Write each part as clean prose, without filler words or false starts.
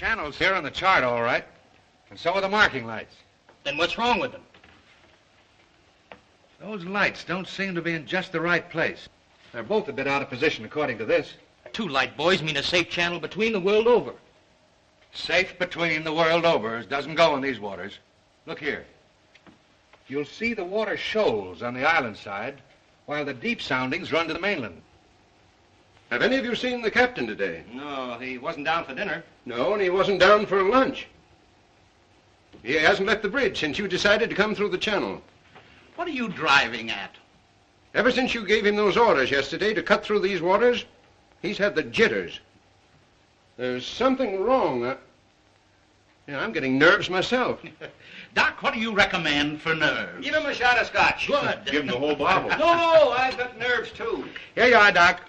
channel's here on the chart, all right. And so are the marking lights. Then what's wrong with them? Those lights don't seem to be in just the right place. They're both a bit out of position, according to this. 2 light buoys mean a safe channel between the world over. Safe between the world over doesn't go in these waters. Look here. You'll see the water shoals on the island side, while the deep soundings run to the mainland. Have any of you seen the captain today? No, he wasn't down for dinner. No, and he wasn't down for lunch. He hasn't left the bridge since you decided to come through the channel. What are you driving at? Ever since you gave him those orders yesterday to cut through these waters, he's had the jitters. There's something wrong. I'm getting nerves myself. Doc, what do you recommend for nerves? Give him a shot of scotch. Good. Give him the whole bottle. No, I've got nerves, too. Here you are, Doc.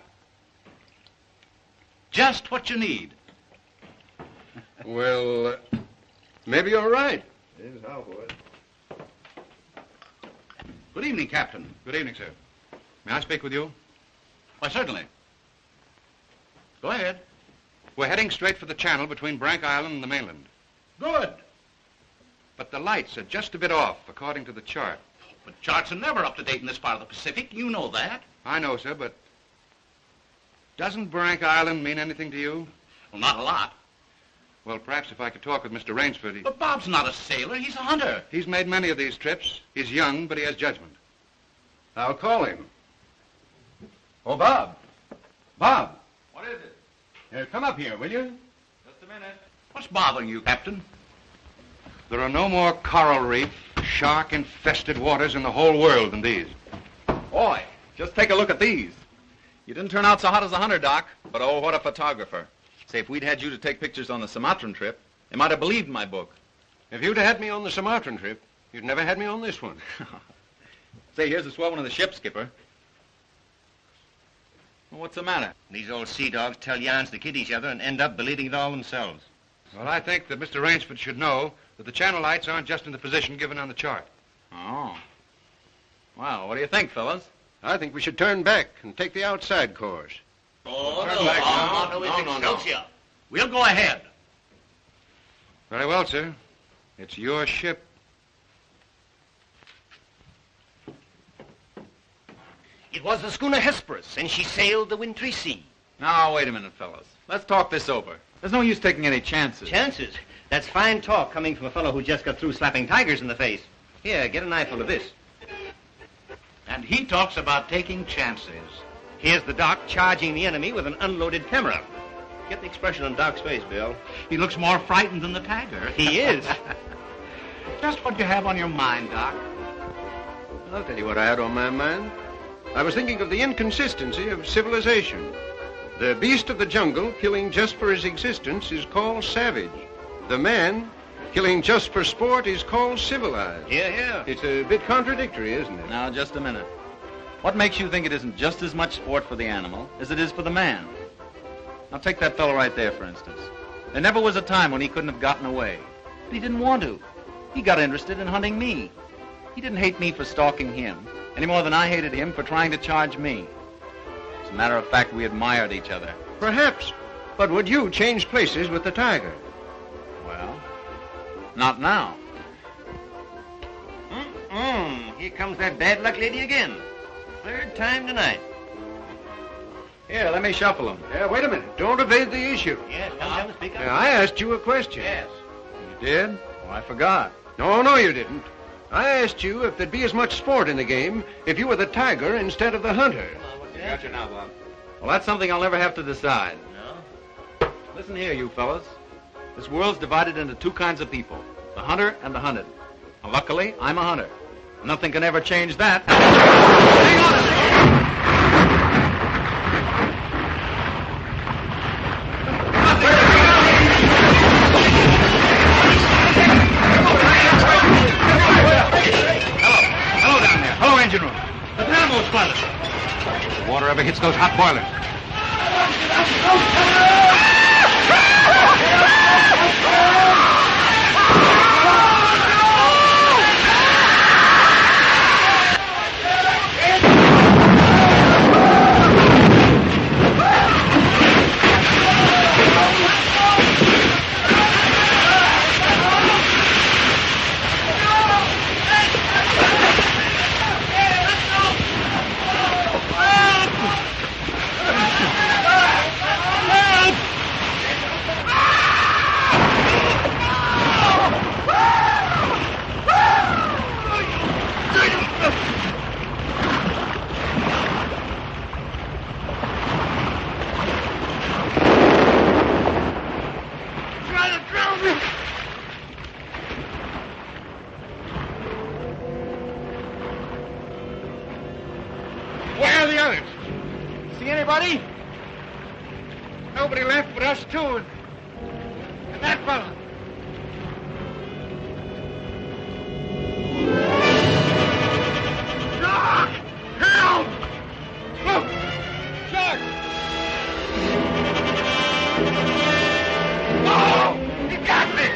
Just what you need. Well, maybe you're right. Good evening, Captain. Good evening, sir. May I speak with you? Why, certainly. Go ahead. We're heading straight for the channel between Brank Island and the mainland. Good. But the lights are just a bit off, according to the chart. But charts are never up to date in this part of the Pacific. You know that. I know, sir, but doesn't Brank Island mean anything to you? Well, not a lot. Well, perhaps if I could talk with Mr. Rainsford. But Bob's not a sailor. He's a hunter. He's made many of these trips. He's young, but he has judgment. I'll call him. Oh, Bob. Bob. What is it? Come up here, will you? Just a minute. What's bothering you, Captain? There are no more coral reef, shark-infested waters in the whole world than these. Boy, just take a look at these. You didn't turn out so hot as a hunter, Doc, but oh, what a photographer. Say, if we'd had you to take pictures on the Sumatran trip, they might have believed my book. If you'd had me on the Sumatran trip, you'd never had me on this one. Say, here's a swell one of the ship, Skipper. Well, what's the matter? These old sea dogs tell yarns to kid each other and end up believing it all themselves. Well, I think that Mr. Rainsford should know that the channel lights aren't just in the position given on the chart. Oh. Well, what do you think, fellas? I think we should turn back and take the outside course. Oh, no. We'll go ahead. Very well, sir. It's your ship. It was the schooner Hesperus, and she sailed the wintry sea. Now, wait a minute, fellas. Let's talk this over. There's no use taking any chances. Chances? That's fine talk coming from a fellow who just got through slapping tigers in the face. Here, get an eyeful of this. And he talks about taking chances. Here's the Doc charging the enemy with an unloaded camera. Get the expression on Doc's face, Bill. He looks more frightened than the tiger. He is. Just what you have on your mind, Doc. I'll tell you what I had on my mind. I was thinking of the inconsistency of civilization. The beast of the jungle, killing just for his existence, is called savage. The man, killing just for sport, is called civilized. Yeah. It's a bit contradictory, isn't it? Now, just a minute. What makes you think it isn't just as much sport for the animal as it is for the man? Now, take that fellow right there, for instance. There never was a time when he couldn't have gotten away. But he didn't want to. He got interested in hunting me. He didn't hate me for stalking him, any more than I hated him for trying to charge me. As a matter of fact, we admired each other. Perhaps. But would you change places with the tiger? Well, not now. Here comes that bad luck lady again. Third time tonight. Here, let me shuffle him. Wait a minute. Don't evade the issue. Yes, come and speak up. I asked you a question. Yes. You did? Oh, I forgot. No, you didn't. I asked you if there'd be as much sport in the game if you were the tiger instead of the hunter. Got you now, Bob. Well, that's something I'll never have to decide. No? Listen here, you fellas. This world's divided into 2 kinds of people, the hunter and the hunted. Now, luckily, I'm a hunter. Nothing can ever change that. Hang on! Hello down there. Hello, engine room. The dynamo spoilers. The water ever hits those hot boilers. anybody? Nobody left but us two and that fella. Doc! Help! Look! Shark! Oh! He got me!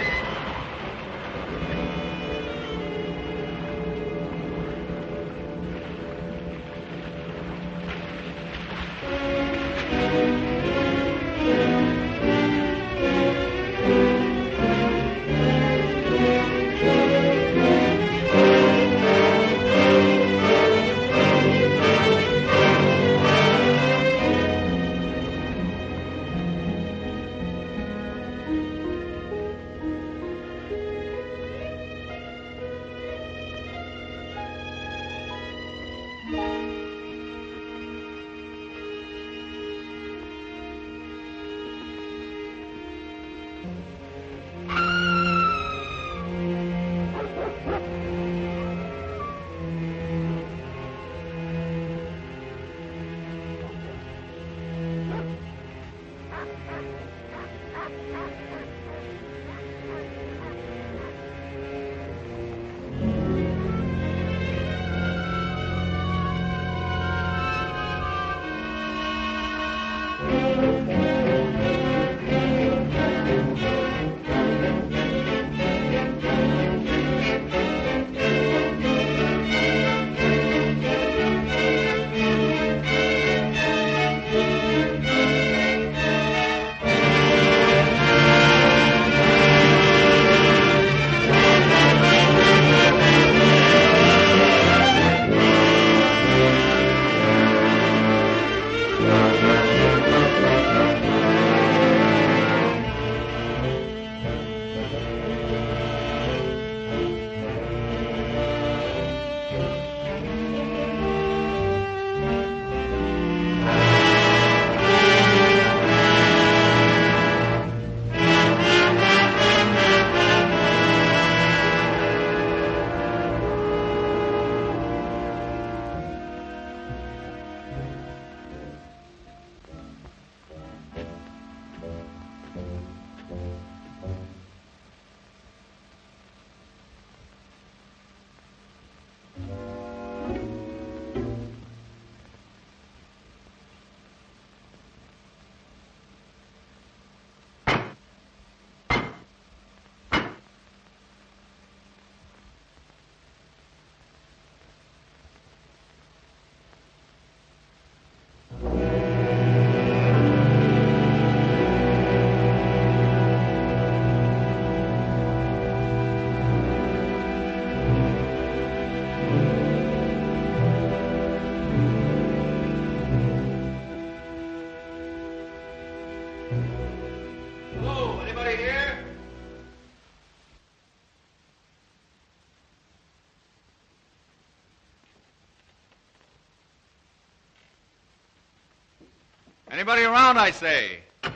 Anybody around, I say? Oh,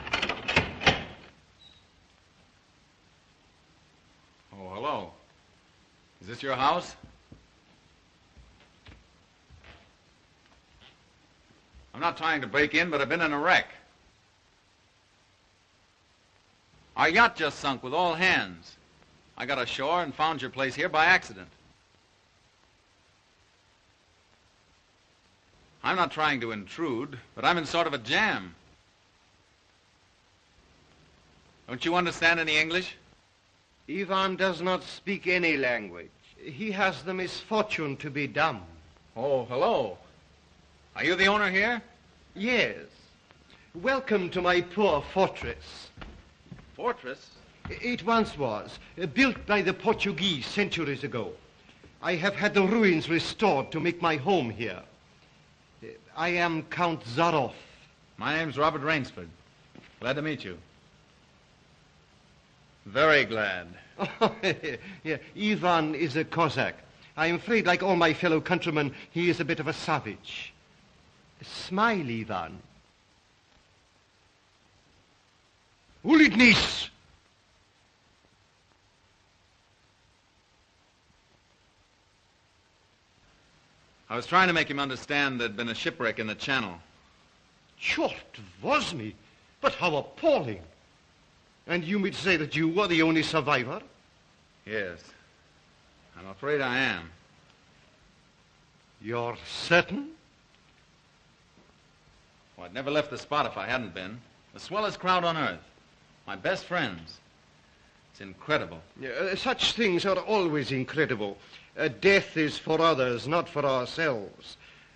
hello. Is this your house? I'm not trying to break in, but I've been in a wreck. Our yacht just sunk with all hands. I got ashore and found your place here by accident. I'm not trying to intrude, but I'm in sort of a jam. Don't you understand any English? Ivan does not speak any language. He has the misfortune to be dumb. Oh, hello. Are you the owner here? Yes. Welcome to my poor fortress. Fortress? It once was, built by the Portuguese centuries ago. I have had the ruins restored to make my home here. I am Count Zaroff. My name's Robert Rainsford. Glad to meet you. Very glad. Yeah, Ivan is a Cossack. I'm afraid, like all my fellow countrymen, he is a bit of a savage. Smile, Ivan. Ulitnis! I was trying to make him understand there'd been a shipwreck in the channel. Short was me, but how appalling. And you mean to say that you were the only survivor? Yes. I'm afraid I am. You're certain? Well, I'd never left the spot if I hadn't been. The swellest crowd on earth. My best friends. It's incredible. Such things are always incredible. Death is for others, not for ourselves.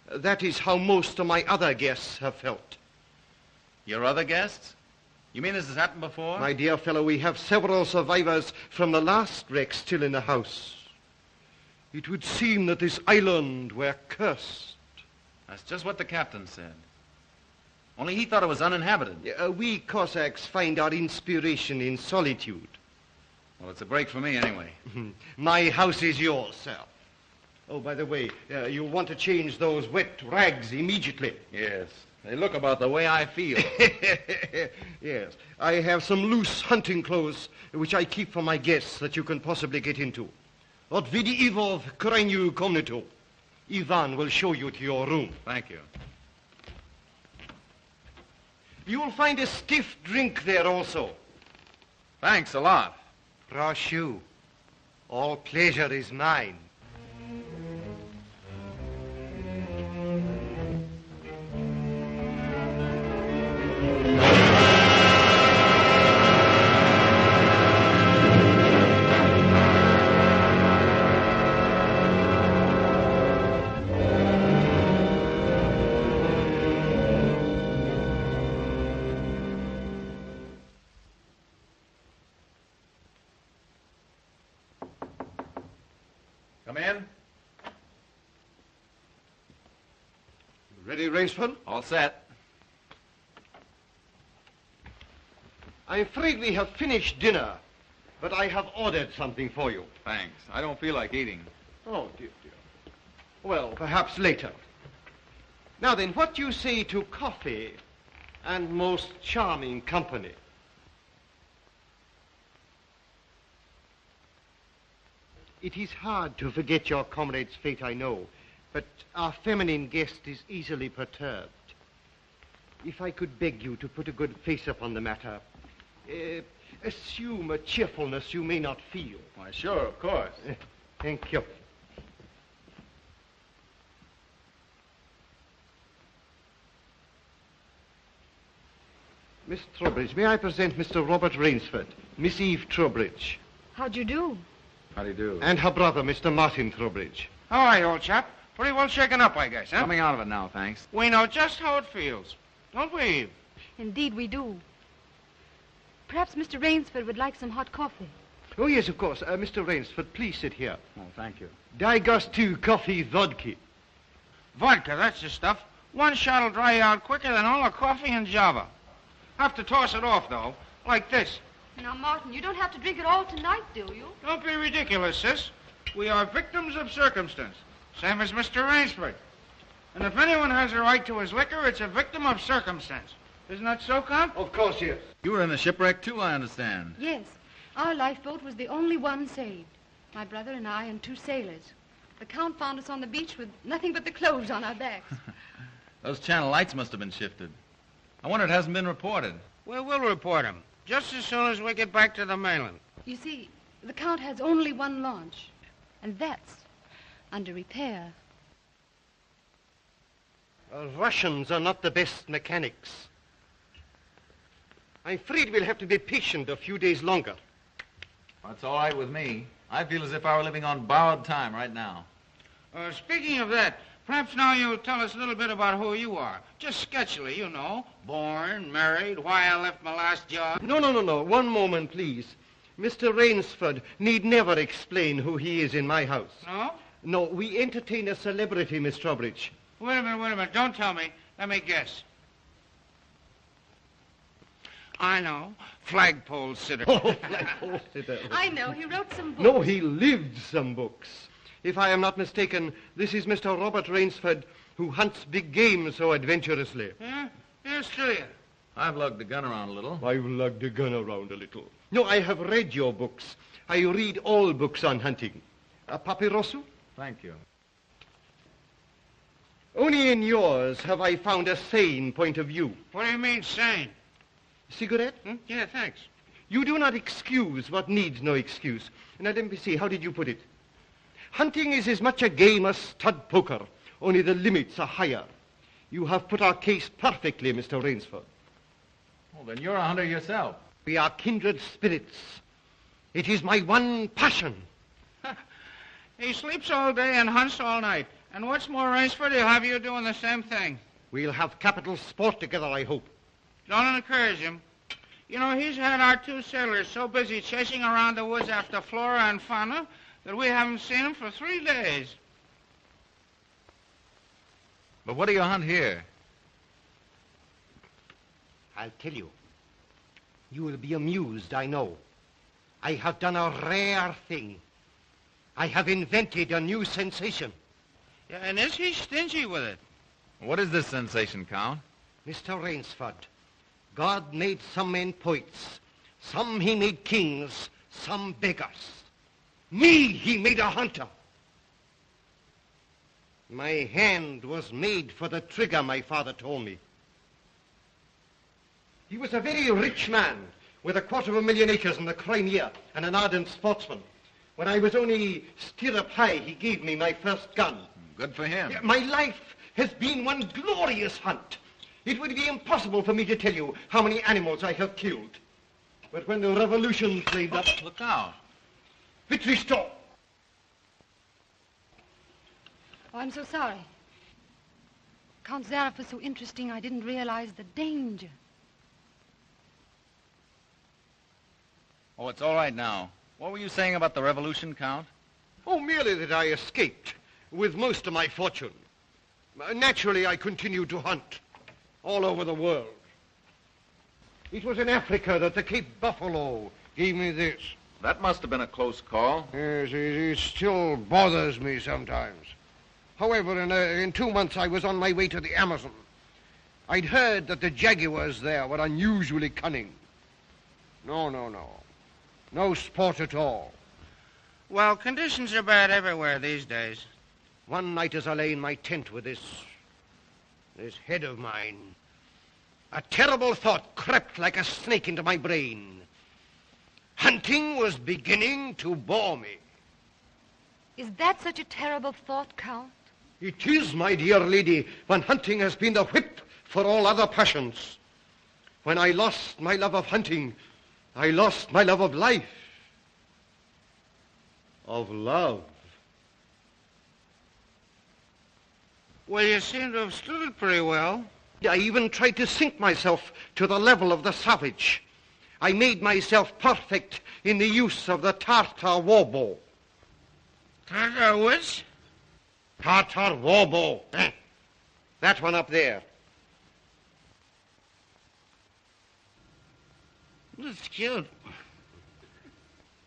That is how most of my other guests have felt. Your other guests? You mean this has happened before? My dear fellow, we have several survivors from the last wreck still in the house. It would seem that this island were cursed. That's just what the captain said. Only he thought it was uninhabited. We Cossacks find our inspiration in solitude. Well, it's a break for me anyway. My house is yours, sir. Oh, by the way, you'll want to change those wet rags immediately. Yes. They look about the way I feel. Yes. I have some loose hunting clothes which I keep for my guests that you can possibly get into. Od vidivov krajnyu komnatu. Ivan will show you to your room. Thank you. You'll find a stiff drink there also. Thanks a lot. Proшу. All pleasure is mine. Come in. Ready, Rainsford? All set. I'm afraid we have finished dinner, but I have ordered something for you. Thanks. I don't feel like eating. Oh, dear, dear. Well, perhaps later. Now then, what do you say to coffee and most charming company? It is hard to forget your comrade's fate, I know, but our feminine guest is easily perturbed. If I could beg you to put a good face upon the matter, assume a cheerfulness you may not feel. Why, sure, of course. Thank you. Miss Trowbridge, may I present Mr. Robert Rainsford, Miss Eve Trowbridge, How'd you do? How do you do? and her brother, Mr. Martin Trowbridge. All right, old chap. Pretty well shaken up, I guess, huh? Coming out of it now, thanks. We know just how it feels. Don't we, Eve? Indeed, we do. Perhaps Mr. Rainsford would like some hot coffee. Oh, yes, of course. Mr. Rainsford, please sit here. Oh, thank you. Daj gostu coffee vodka. Vodka, that's the stuff. One shot'll dry you out quicker than all the coffee in Java. Have to toss it off, though, like this. Now, Martin, you don't have to drink it all tonight, do you? Don't be ridiculous, sis. We are victims of circumstance, same as Mr. Rainsford. And if anyone has a right to his liquor, it's a victim of circumstance. Isn't that so, Count? Of course, yes. You were in the shipwreck, too, I understand. Yes. Our lifeboat was the only one saved. My brother and I and two sailors. The Count found us on the beach with nothing but the clothes on our backs. Those channel lights must have been shifted. I wonder it hasn't been reported. We will report him, just as soon as we get back to the mainland. You see, the Count has only one launch, and that's under repair. Russians are not the best mechanics. I'm afraid we'll have to be patient a few days longer. That's all right with me. I feel as if I were living on borrowed time right now. Speaking of that, perhaps now you'll tell us a little bit about who you are. Just sketchily, you know. Born, married, why I left my last job. No. One moment, please. Mr. Rainsford need never explain who he is in my house. No? No, we entertain a celebrity, Miss Trowbridge. Wait a minute. Don't tell me. Let me guess. I know. Flagpole sitter. Oh, flagpole sitter. I know. He wrote some books. No, he lived some books. If I am not mistaken, this is Mr. Robert Rainsford, who hunts big game so adventurously. Yeah? Here's to you. I've lugged the gun around a little. I've lugged the gun around a little. No, I have read your books. I read all books on hunting. Papirosu? Thank you. Only in yours have I found a sane point of view. What do you mean, sane? Cigarette? Yeah, thanks. You do not excuse what needs no excuse. Now, let me see, how did you put it? Hunting is as much a game as stud poker, only the limits are higher. You have put our case perfectly, Mr. Rainsford. Well, then you're a hunter yourself. We are kindred spirits. It is my one passion. He sleeps all day and hunts all night. And what's more, Rainsford, he'll have you doing the same thing. We'll have capital sport together, I hope. Don't encourage him. You know, he's had our 2 sailors so busy chasing around the woods after flora and fauna that we haven't seen him for 3 days. But what do you hunt here? I'll tell you. You will be amused, I know. I have done a rare thing. I have invented a new sensation. Yeah, and is he stingy with it? What is this sensation, Count? Mr. Rainsford, God made some men poets. Some he made kings, some beggars. Me he made a hunter. My hand was made for the trigger, my father told me. He was a very rich man with 250,000 acres in the Crimea and an ardent sportsman. When I was only stirrup high, he gave me my first gun. Good for him. My life has been one glorious hunt. It would be impossible for me to tell you how many animals I have killed. But when the revolution flamed up... Look out. Victory stop! Oh, I'm so sorry. Count Zaroff was so interesting, I didn't realize the danger. Oh, it's all right now. What were you saying about the revolution, Count? Oh, merely that I escaped with most of my fortune. Naturally, I continued to hunt all over the world. It was in Africa that the Cape Buffalo gave me this. That must have been a close call. Yes, it still bothers me sometimes. However, in 2 months, I was on my way to the Amazon. I'd heard that the jaguars there were unusually cunning. No. No sport at all. Well, conditions are bad everywhere these days. One night as I lay in my tent with this head of mine, a terrible thought crept like a snake into my brain. Hunting was beginning to bore me. Is that such a terrible thought, Count? It is, my dear lady, when hunting has been the whip for all other passions. When I lost my love of hunting, I lost my love of life. Of love. Well, you seem to have stood it pretty well. I even tried to sink myself to the level of the savage. I made myself perfect in the use of the Tartar war bow. Tartar which? Tartar war bow. That one up there. That's cute.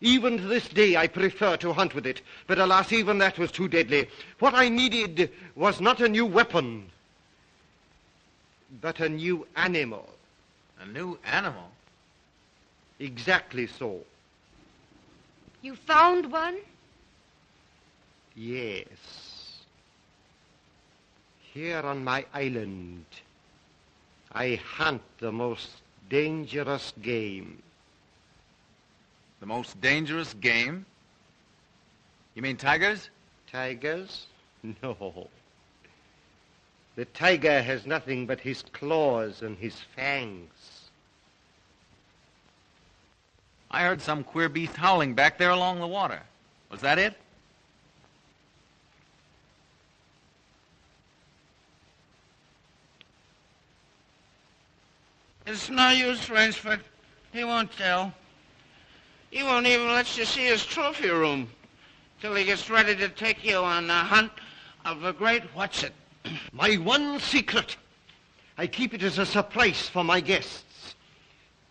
Even to this day, I prefer to hunt with it. But alas, even that was too deadly. What I needed was not a new weapon, but a new animal. A new animal? Exactly so. You found one? Yes. Here on my island, I hunt the most dangerous game. The most dangerous game? You mean tigers? Tigers? No. The tiger has nothing but his claws and his fangs. I heard some queer beast howling back there along the water. Was that it? It's no use, Rainsford. He won't tell. He won't even let you see his trophy room till he gets ready to take you on a hunt of the great what's-it. My one secret. I keep it as a surprise for my guests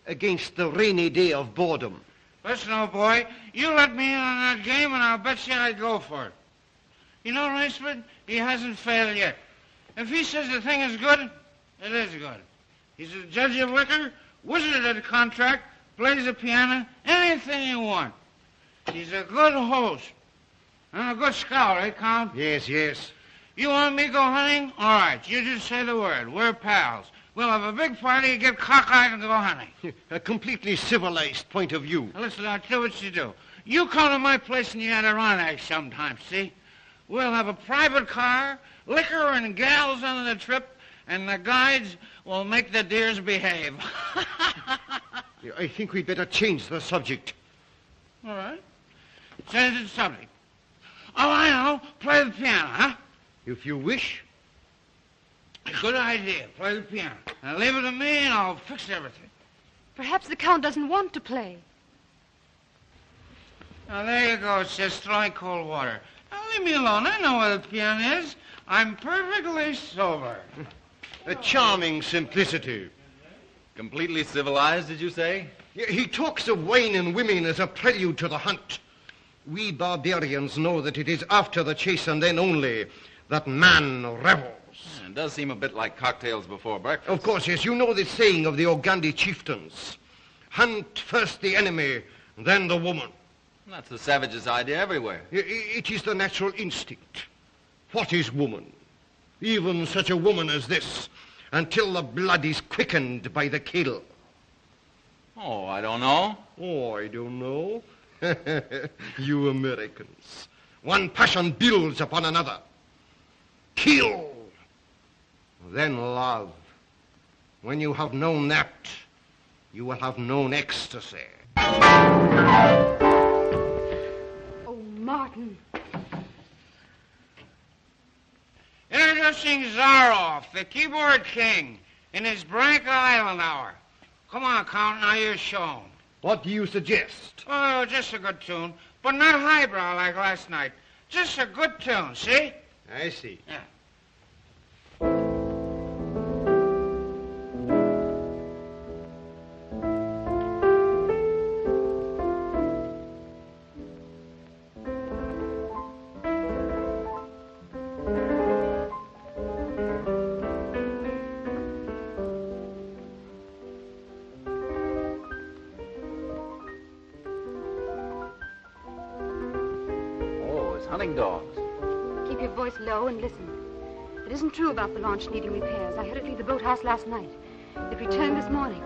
against the rainy day of boredom. Listen, old boy, you let me in on that game and I'll bet you I'd go for it. You know, Rainsford, he hasn't failed yet. If he says the thing is good, it is good. He's a judge of liquor, wizard at a contract, plays the piano, anything you want. He's a good host. And a good scout, eh, Count? Yes. You want me to go hunting? All right, you just say the word. We're pals. We'll have a big party, get cockeyed, and go hunting. A completely civilized point of view. Now, listen, I'll tell you what you do. You come to my place in the Adirondack sometime, see? We'll have a private car, liquor and gals on the trip, and the guides will make the deers behave. I think we'd better change the subject. All right. Change the subject. Oh, I know. Play the piano, huh? If you wish. Good idea. Play the piano. Now leave it to me and I'll fix everything. Perhaps the Count doesn't want to play. Now, there you go, sis, throwing cold water. Now, leave me alone. I know where the piano is. I'm perfectly sober. A charming simplicity. Completely civilized, did you say? He talks of wine and women as a prelude to the hunt. We barbarians know that it is after the chase and then only that man revels. It does seem a bit like cocktails before breakfast. Of course, yes. You know the saying of the Ogandi chieftains. Hunt first the enemy, then the woman. That's the savage's idea everywhere. It is the natural instinct. What is woman? Even such a woman as this, until the blood is quickened by the kill. Oh, I don't know. Oh, I don't know. You Americans. One passion builds upon another. Kill. Then love. When you have known that, you will have known ecstasy. Oh, Martin. Introducing Zaroff, the keyboard king, in his Branca Island hour. Come on, Count, now you're shown. What do you suggest? Oh, just a good tune, but not highbrow like last night. Just a good tune, see? I see. Yeah. Hunting dogs. Keep your voice low and listen. It isn't true about the launch needing repairs. I had it leave the boathouse last night. It returned this morning.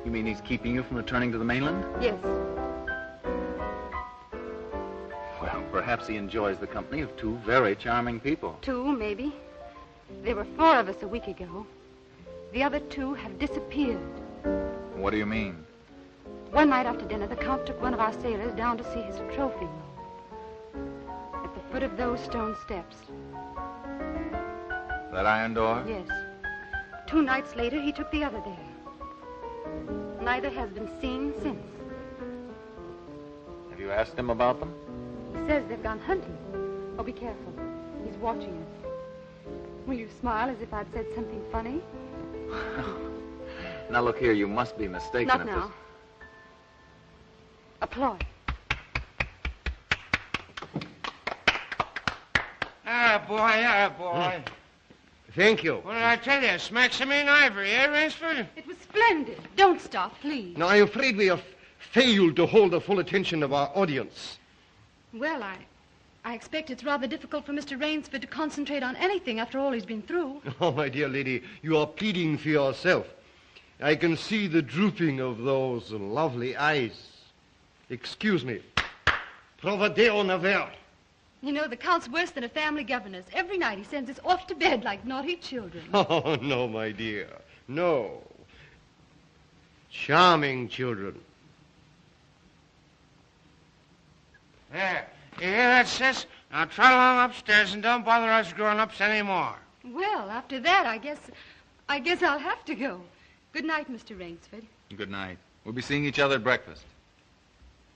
You mean he's keeping you from returning to the mainland? Yes. Well, perhaps he enjoys the company of two very charming people. Two, maybe. There were 4 of us a week ago. The other 2 have disappeared. What do you mean? One night after dinner, the Count took one of our sailors down to see his trophy room. At the foot of those stone steps. That iron door? Yes. 2 nights later, he took the other there. Neither has been seen since. Have you asked him about them? He says they've gone hunting. Oh, be careful. He's watching us. Will you smile as if I'd said something funny? Now, look here, you must be mistaken. Not now. Applaud. Ah, boy. Thank you. What did I tell you? Smack some in ivory, eh, Rainsford? It was splendid. Don't stop, please. Now, I'm afraid we have failed to hold the full attention of our audience. Well, I expect it's rather difficult for Mr. Rainsford to concentrate on anything after all he's been through. Oh, my dear lady, you are pleading for yourself. I can see the drooping of those lovely eyes. Excuse me. Provadeo naver. You know, the Count's worse than a family governess. Every night he sends us off to bed like naughty children. Oh, no, my dear. No. Charming children. There. You hear that, sis? Now trot along upstairs and don't bother us grown-ups anymore. Well, after that, I guess I'll have to go. Good night, Mr. Rainsford. Good night. We'll be seeing each other at breakfast.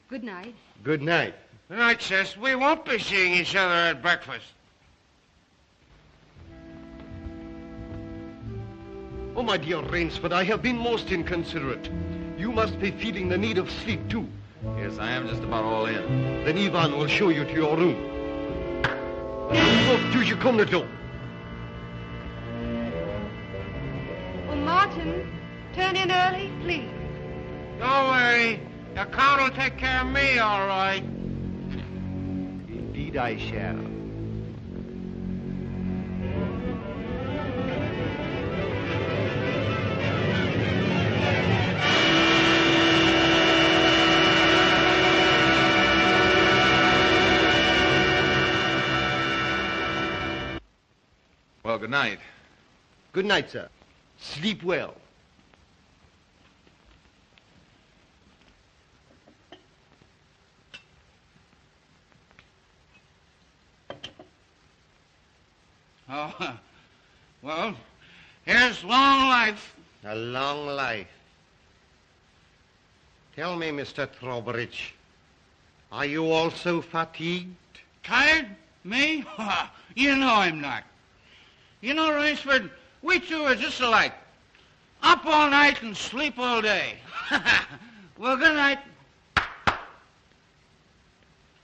Good night. Good night. Good night, sis. We won't be seeing each other at breakfast. Oh, my dear Rainsford, I have been most inconsiderate. You must be feeling the need of sleep, too. Yes, I am just about all in. Then Ivan will show you to your room. Oh, do you come to door? Oh, Martin, turn in early, please. Don't worry. The Count will take care of me, all right. Indeed I shall. good night. Good night, sir. Sleep well. Oh, well, here's long life. A long life. Tell me, Mr. Trowbridge, are you also fatigued? Tired? Me? You know I'm not. You know, Rainsford, we two are just alike. Up all night and sleep all day. Well, good night.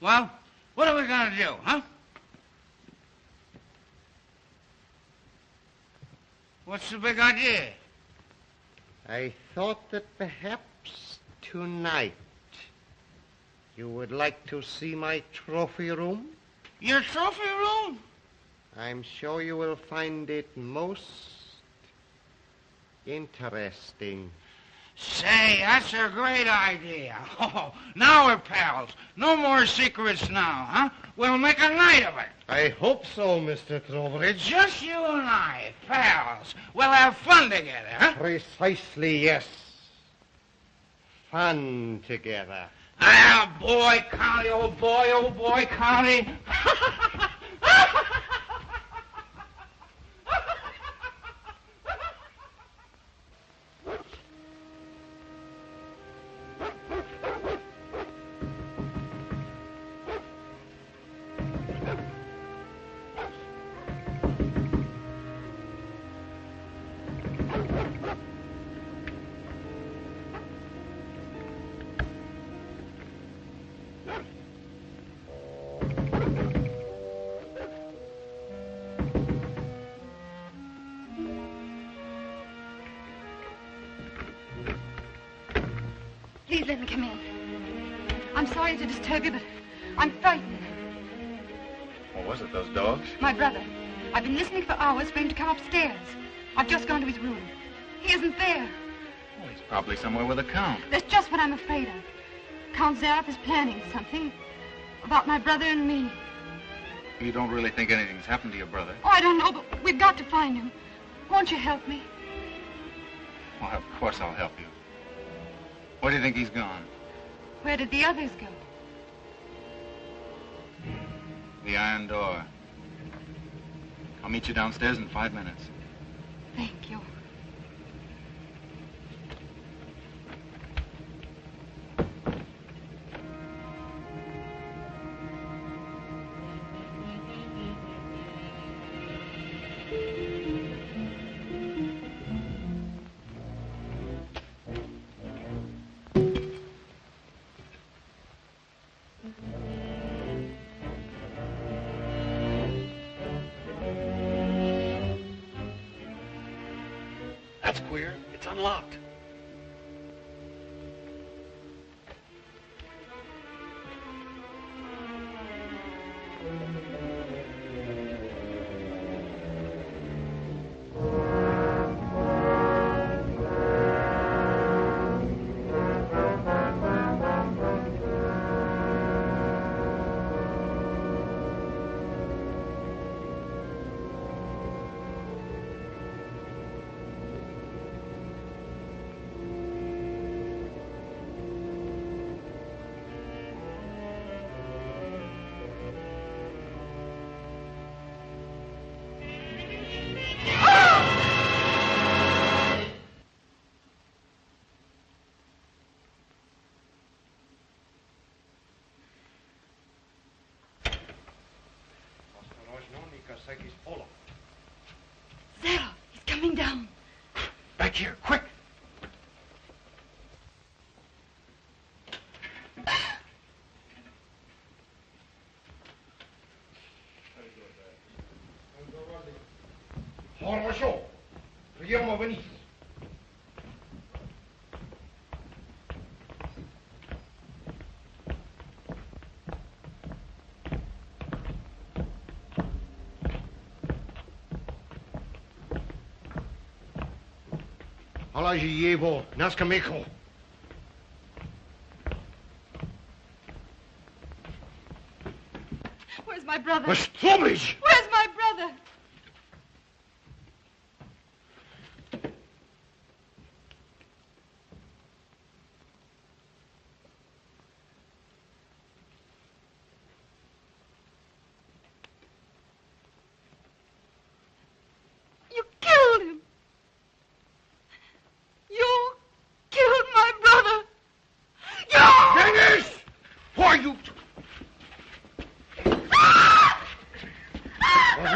Well, what are we going to do, huh? What's the big idea? I thought that perhaps tonight you would like to see my trophy room. Your trophy room? I'm sure you will find it most interesting. Say, that's a great idea. Oh, now we're pals. No more secrets now, huh? We'll make a night of it. I hope so, Mr. Trowbridge. Just you and I, pals. We'll have fun together, huh? Precisely, yes. Fun together. Ah, boy, Connie, oh boy, Connie. Please let me come in. I'm sorry to disturb you, but I'm frightened. What was it, those dogs? My brother. I've been listening for hours for him to come upstairs. I've just gone to his room. He isn't there. Well, he's probably somewhere with the Count. That's just what I'm afraid of. Count Zaroff is planning something about my brother and me. You don't really think anything's happened to your brother? Oh, I don't know, but we've got to find him. Won't you help me? Well, of course I'll help you. Where do you think he's gone? Where did the others go? The iron door. I'll meet you downstairs in 5 minutes. Thank you. That's queer. It's unlocked. Zaroff, he's coming down. Back here, quick. Хорошо. Приема вниз. Положи его на скамейку. Where's my brother? Trowbridge! Where's my brother?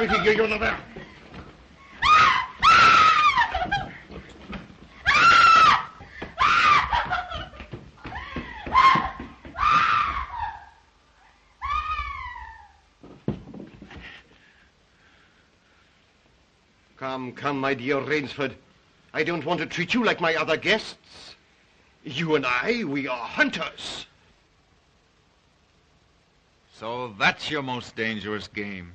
with you, you never. Come, my dear Rainsford. I don't want to treat you like my other guests. You and I, we are hunters. So that's your most dangerous game.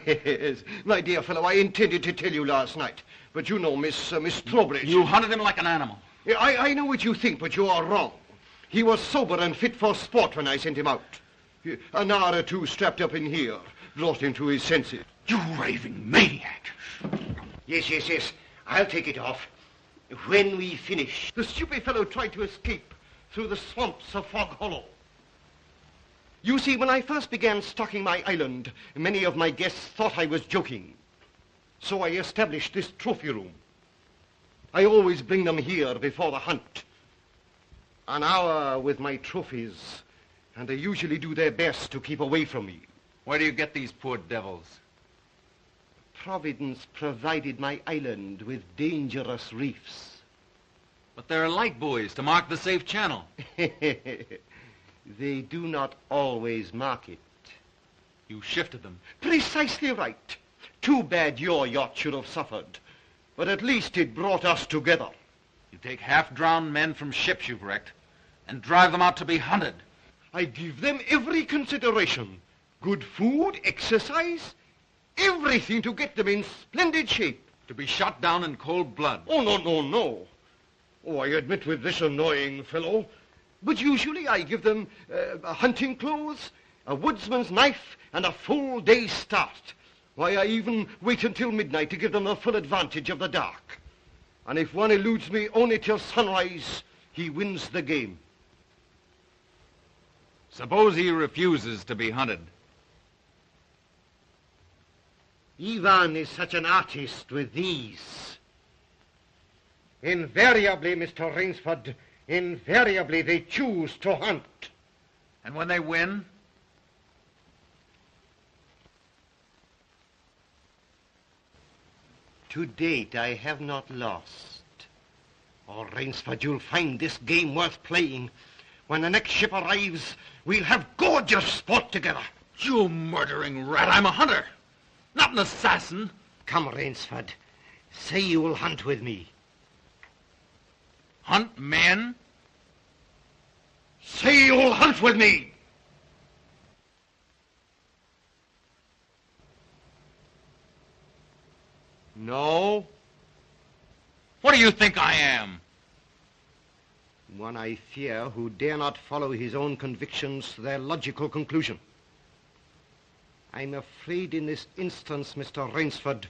Yes, my dear fellow, I intended to tell you last night. But you know, Miss Trowbridge... You hunted him like an animal. I know what you think, but you are wrong. He was sober and fit for sport when I sent him out. An hour or two strapped up in here brought him to his senses. You raving maniac. Yes. I'll take it off. When we finish. The stupid fellow tried to escape through the swamps of Fog Hollow. You see, when I first began stocking my island, many of my guests thought I was joking. So I established this trophy room. I always bring them here before the hunt. An hour with my trophies, and they usually do their best to keep away from me. Where do you get these poor devils? Providence provided my island with dangerous reefs. But there are light buoys to mark the safe channel. They do not always mark it. You shifted them. Precisely right. Too bad your yacht should have suffered. But at least it brought us together. You take half-drowned men from ships you've wrecked and drive them out to be hunted. I give them every consideration. Good food, exercise, everything to get them in splendid shape. To be shot down in cold blood. Oh, no. Oh, I admit with this annoying fellow. But usually I give them hunting clothes, a woodsman's knife, and a full day's start. Why, I even wait until midnight to give them the full advantage of the dark. And if one eludes me only till sunrise, he wins the game. Suppose he refuses to be hunted. Ivan is such an artist with these. Invariably, Mr. Rainsford, invariably they choose to hunt. And when they win? To date, I have not lost. Oh, Rainsford, you'll find this game worth playing. When the next ship arrives, we'll have gorgeous sport together. You murdering rat, I'm a hunter, not an assassin. Come, Rainsford. Say you will hunt with me. Hunt men? Say you'll hunt with me! No? What do you think I am? One I fear who dare not follow his own convictions to their logical conclusion. I'm afraid in this instance, Mr. Rainsford,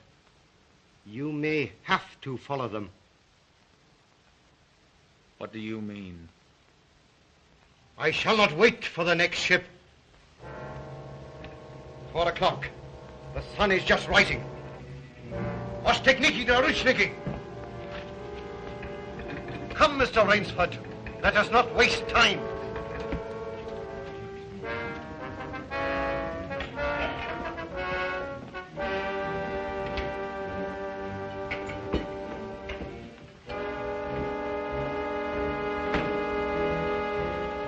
you may have to follow them. What do you mean? I shall not wait for the next ship. 4 o'clock. The sun is just rising. Ostekniki der Rutschniki. Come, Mr. Rainsford. Let us not waste time.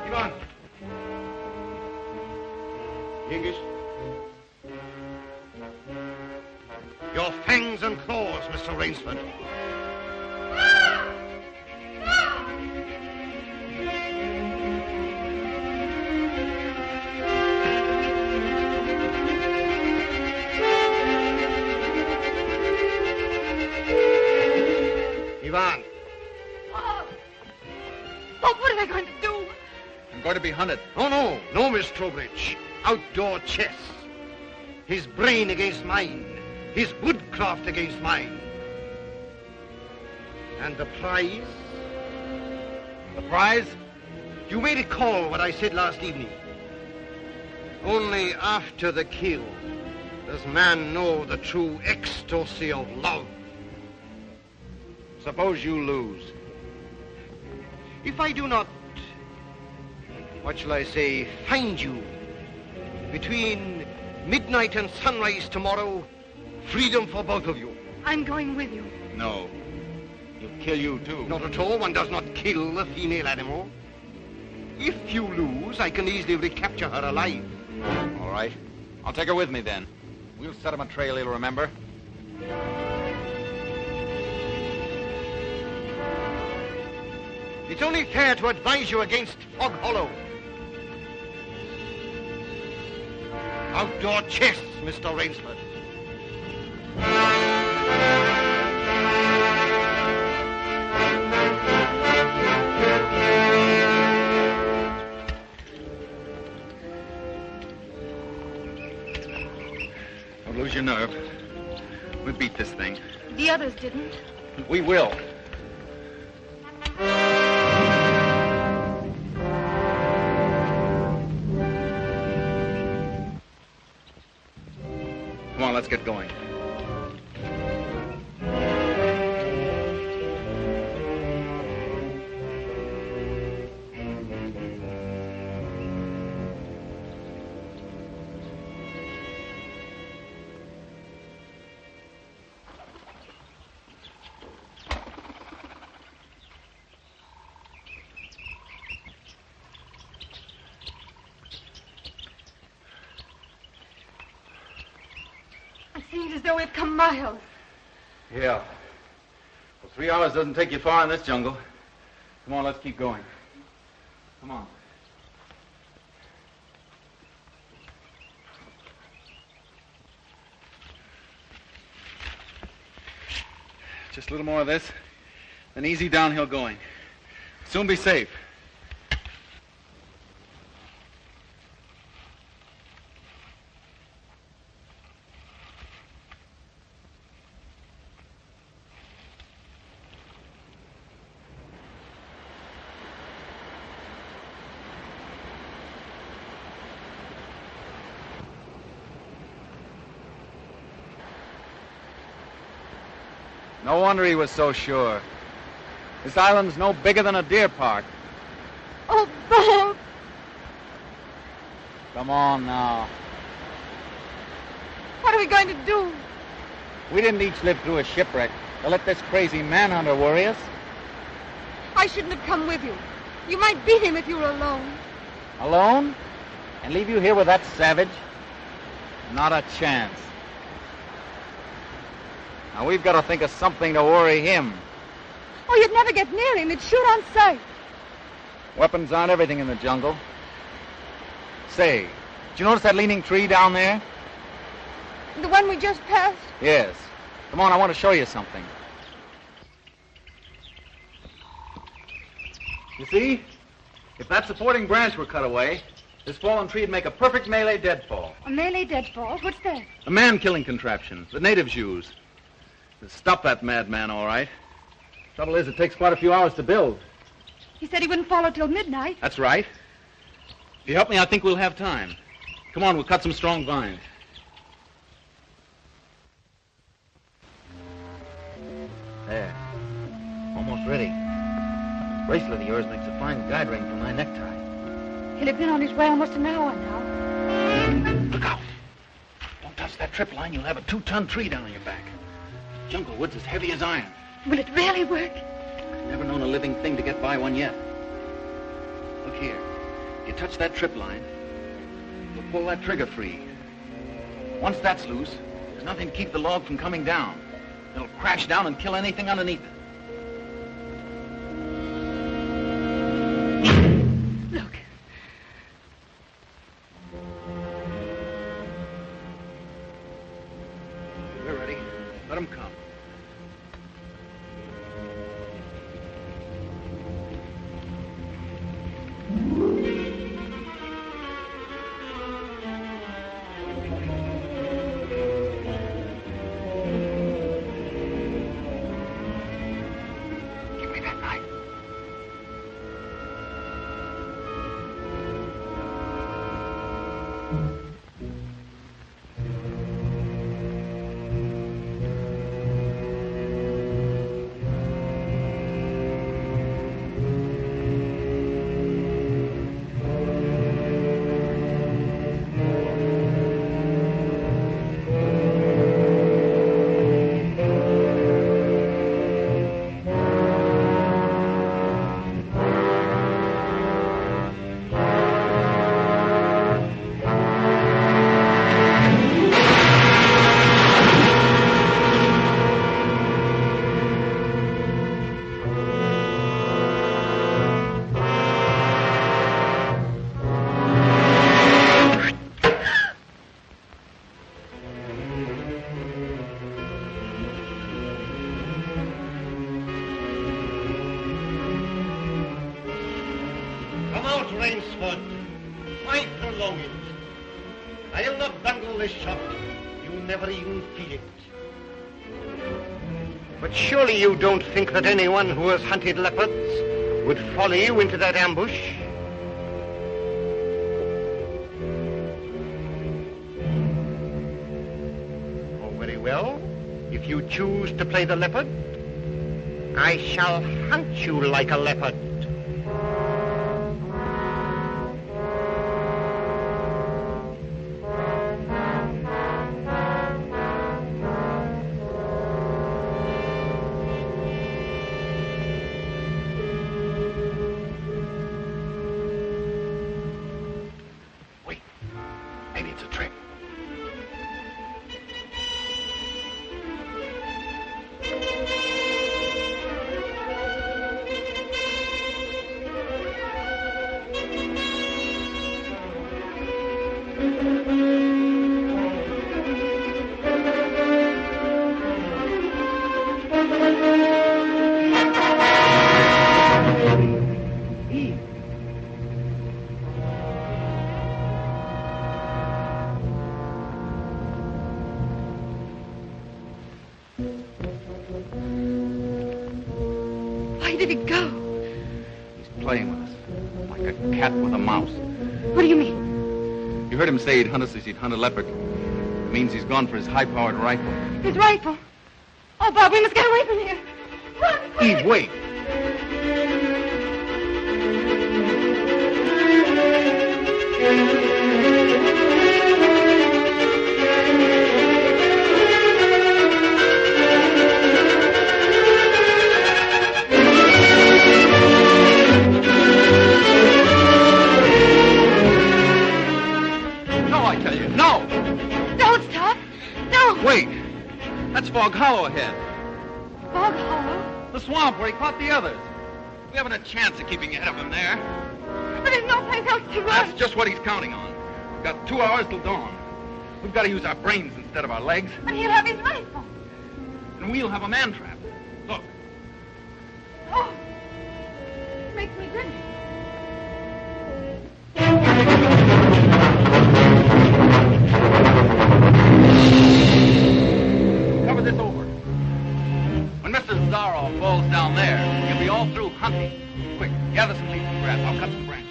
Ivan. Yengiz. Your fangs and claws, Mr. Rainsford. Ivan. Oh, what are they going to do? I'm going to be hunted. No, Miss Trowbridge. Outdoor chess. His brain against mine. His woodcraft against mine. And the prize? The prize? You may recall what I said last evening. Only after the kill does man know the true ecstasy of love. Suppose you lose. If I do not, what shall I say, find you between Midnight and sunrise tomorrow, freedom for both of you. I'm going with you. No. He'll kill you, too. Not at all. One does not kill a female animal. If you lose, I can easily recapture her alive. All right. I'll take her with me, then. We'll set him a trail he'll remember. It's only fair to advise you against Fog Hollow. Outdoor chests, Mr. Rainsford. Don't lose your nerve. We'll beat this thing. The others didn't. We will. Come on, let's get going. It seems as though we've come miles. Yeah. Well, 3 hours doesn't take you far in this jungle. Come on, let's keep going. Come on. Just a little more of this, then easy downhill going. Soon be safe. No wonder he was so sure. This island's no bigger than a deer park. Oh, Bob! Come on now. What are we going to do? We didn't each live through a shipwreck to let this crazy manhunter worry us. I shouldn't have come with you. You might beat him if you were alone. Alone? And leave you here with that savage? Not a chance. Now, we've got to think of something to worry him. Oh, you'd never get near him. He'd shoot on sight. Weapons aren't everything in the jungle. Say, did you notice that leaning tree down there? The one we just passed? Yes. Come on, I want to show you something. You see? If that supporting branch were cut away, this fallen tree would make a perfect melee deadfall. A melee deadfall? What's that? A man-killing contraption the natives use. It'll stop that madman, all right. Trouble is, it takes quite a few hours to build. He said he wouldn't follow till midnight. That's right. If you help me, I think we'll have time. Come on, we'll cut some strong vines. There. Almost ready. Bracelet of yours makes a fine guide ring for my necktie. He'll have been on his way almost an hour now. Look out. Don't touch that trip line. You'll have a 2-ton tree down on your back. Jungle wood's as heavy as iron. Will it really work? Never known a living thing to get by one yet. Look here. You touch that trip line, you'll pull that trigger free. Once that's loose, there's nothing to keep the log from coming down. It'll crash down and kill anything underneath it. Look. We're ready. Let them come. Give me that knife. Rainsford. Why prolong it? I'll not bundle this shot. You'll never even feel it. But surely you don't think that anyone who has hunted leopards would follow you into that ambush? Oh, very well. If you choose to play the leopard, I shall hunt you like a leopard. Where did he go? He's playing with us, like a cat with a mouse. What do you mean? You heard him say he'd hunt us as he'd hunt a leopard. It means he's gone for his high-powered rifle. His rifle. Oh, Bob, we must get away from here. Run, quick. Eve, wait. Wait! That's Fog Hollow ahead. Fog Hollow? The swamp where he caught the others. We haven't a chance of keeping ahead of him there. But there's no place else to run. That's just what he's counting on. We've got 2 hours till dawn. We've got to use our brains instead of our legs. But he'll have his rifle. And we'll have a man trap. Look. Oh, it makes me dizzy. Cover this over. When Mr. Zaroff falls down there, he'll be all through hunting. Quick, gather some leaves and grass. I'll cut some branches.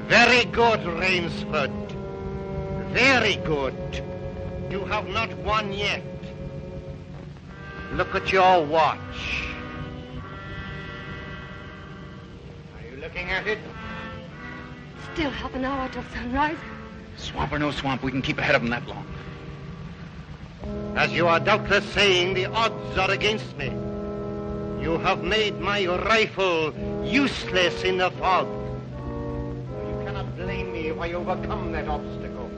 Very good, Rainsford. Very good. You have not won yet. Look at your watch. Are you looking at it? Still half an hour till sunrise. Swamp or no swamp, we can keep ahead of him that long. As you are doubtless saying, the odds are against me. You have made my rifle useless in the fog. You cannot blame me if I overcome that obstacle.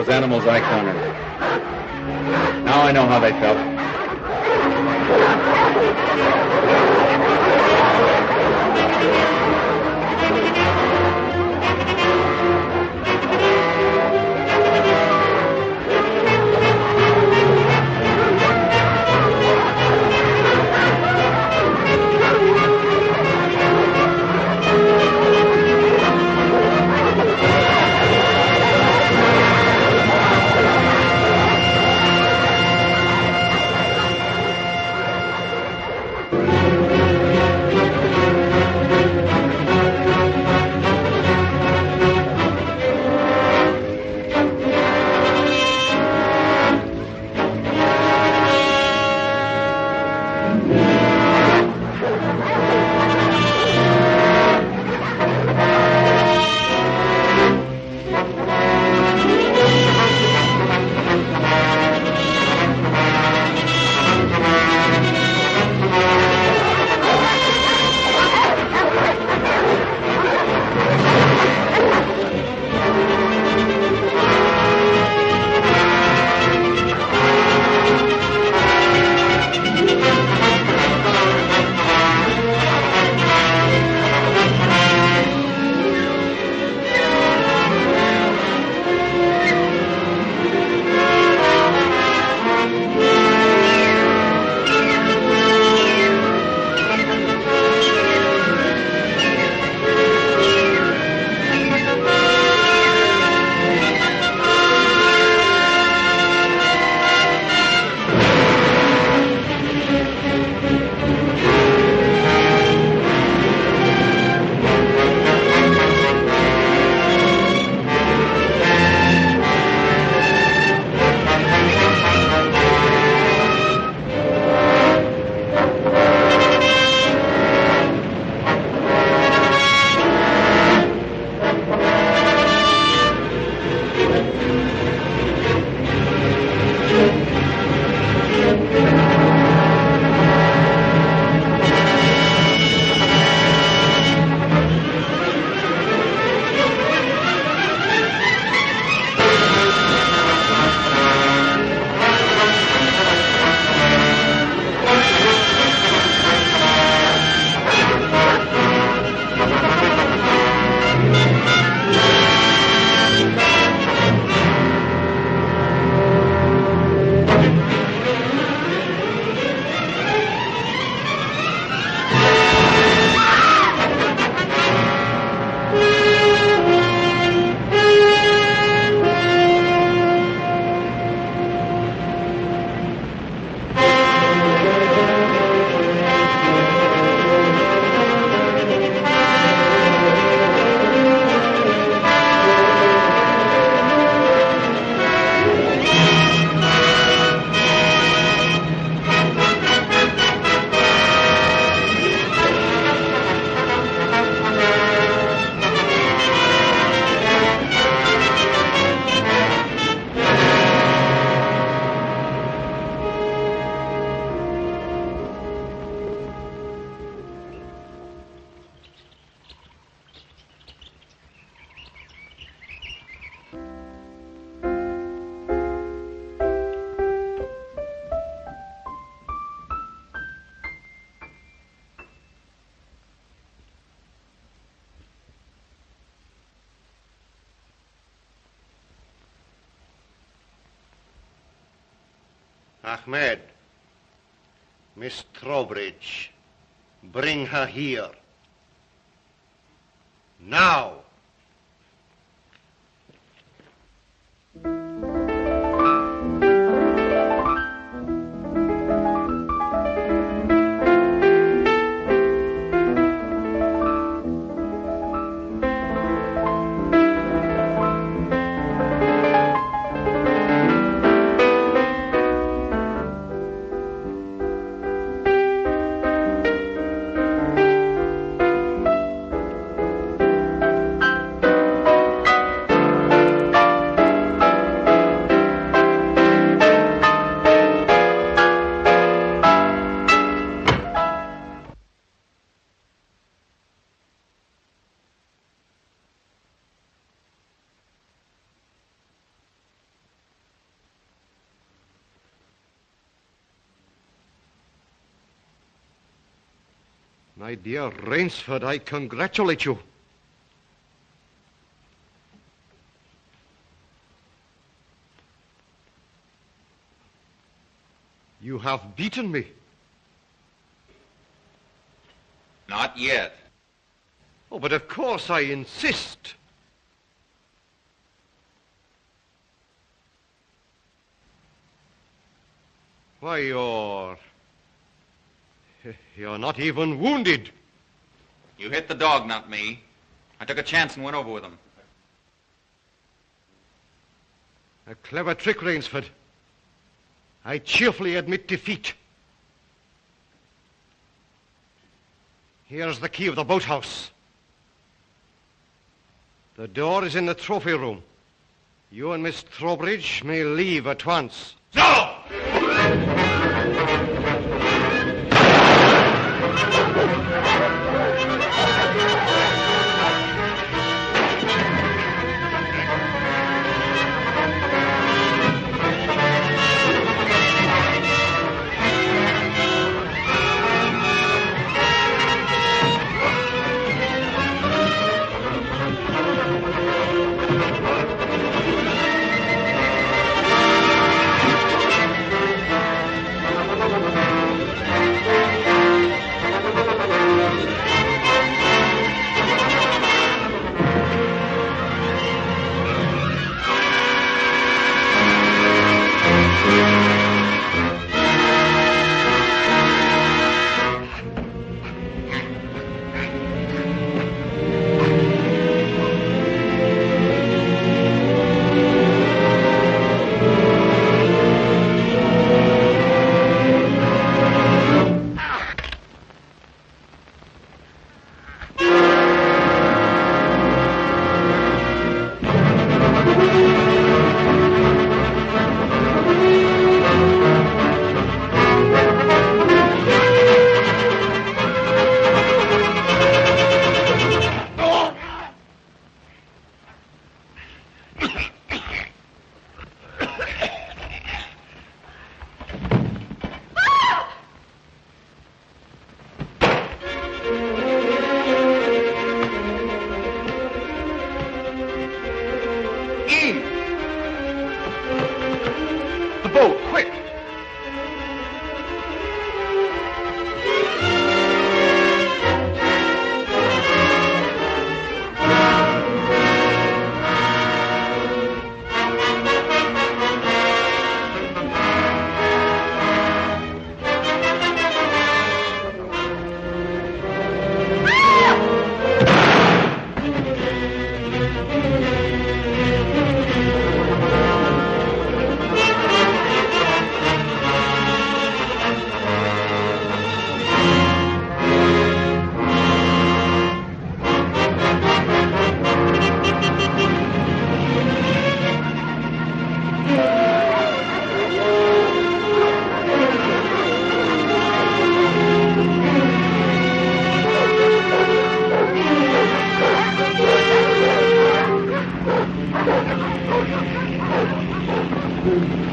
Animals I cornered. Now I know how they felt. Ahmed, Miss Trowbridge, bring her here. Now. My dear Rainsford, I congratulate you. You have beaten me. Not yet. Oh, but of course I insist. Why, you're not even wounded. You hit the dog, not me. I took a chance and went over with him. A clever trick, Rainsford. I cheerfully admit defeat. Here's the key of the boathouse. The door is in the trophy room. You and Miss Trowbridge may leave at once. No!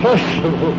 Impossible.